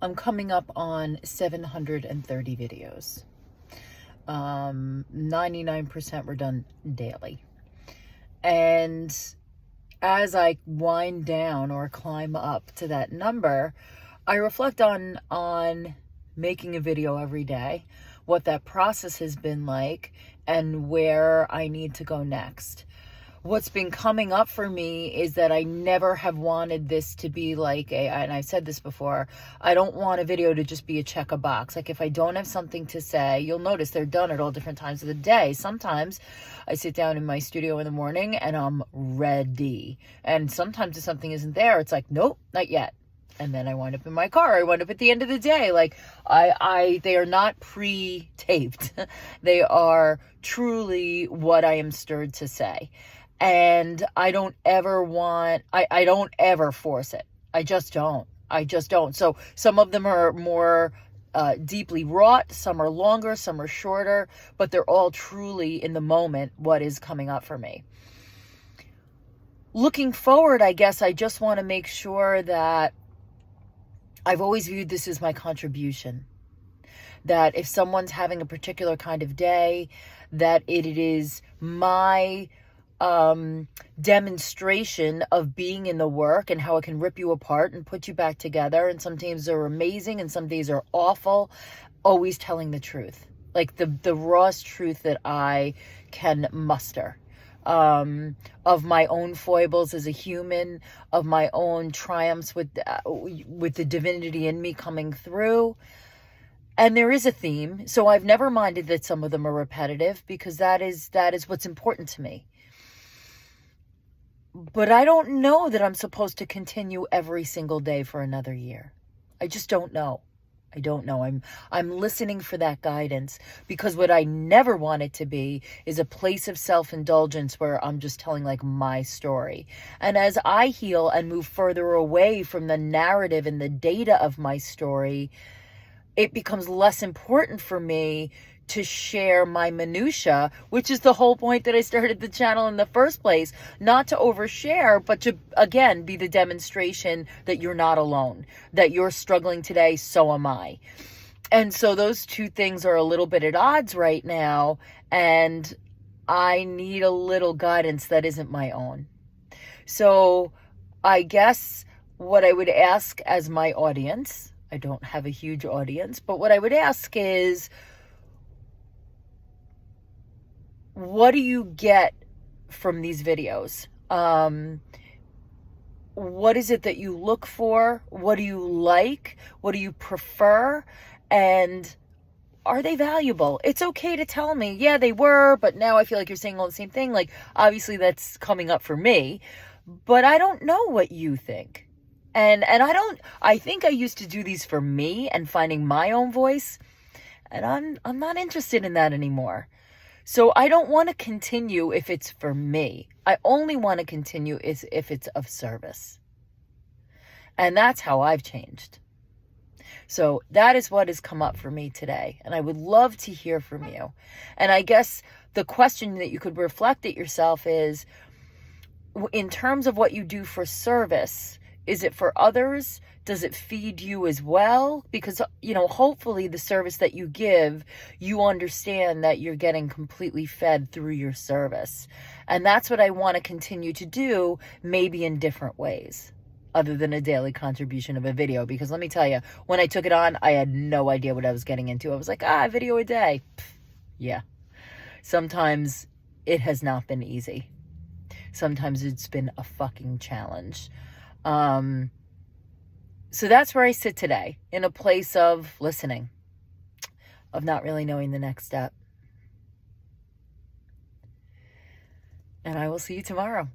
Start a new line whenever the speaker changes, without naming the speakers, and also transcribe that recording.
I'm coming up on 730 videos. 99% were done daily. And as I wind down or climb up to that number, I reflect on making a video every day, what that process has been like, and where I need to go next. What's been coming up for me is that I never have wanted this to be like and I've said this before, I don't want a video to just be a check a box. Like if I don't have something to say, you'll notice they're done at all different times of the day. Sometimes I sit down in my studio in the morning and I'm ready. And sometimes if something isn't there, it's like, nope, not yet. And then I wind up in my car. I wind up at the end of the day. Like they are not pre-taped. They are truly what I am stirred to say. And I don't ever force it. I just don't. So some of them are more deeply wrought. Some are longer, some are shorter, but they're all truly in the moment what is coming up for me. Looking forward, I guess I just want to make sure that I've always viewed this as my contribution. That if someone's having a particular kind of day, that it is my demonstration of being in the work and how it can rip you apart and put you back together. And some days are amazing and some days are awful. Always telling the truth, like the rawest truth that I can muster. Of my own foibles as a human, of my own triumphs with the divinity in me coming through. And there is a theme, so I've never minded that some of them are repetitive because that is what's important to me. But I don't know that I'm supposed to continue every single day for another year. I just don't know. I don't know. I'm listening for that guidance because what I never want it to be is a place of self-indulgence where I'm just telling like my story. And as I heal and move further away from the narrative and the data of my story, it becomes less important for me to share my minutia, which is the whole point that I started the channel in the first place. Not to overshare, but to, again, be the demonstration that you're not alone, that you're struggling today, so am I. And so those two things are a little bit at odds right now, and I need a little guidance that isn't my own. So I guess what I would ask as my audience, I don't have a huge audience, but what I would ask is, what do you get from these videos? What is it that you look for? What do you like? What do you prefer? And are they valuable? It's okay to tell me, yeah, they were, but now I feel like you're saying all the same thing. Like, obviously that's coming up for me, but I don't know what you think. And I think I used to do these for me and finding my own voice, and I'm not interested in that anymore. So I don't want to continue if it's for me. I only want to continue if it's of service. And that's how I've changed. So that is what has come up for me today. And I would love to hear from you. And I guess the question that you could reflect at yourself is, in terms of what you do for service, is it for others? Does it feed you as well? Because, hopefully the service that you give, you understand that you're getting completely fed through your service. And that's what I want to continue to do, maybe in different ways, other than a daily contribution of a video. Because let me tell you, when I took it on, I had no idea what I was getting into. I was like, a video a day. Yeah. Sometimes it has not been easy. Sometimes it's been a fucking challenge. So that's where I sit today, in a place of listening, of not really knowing the next step. And I will see you tomorrow.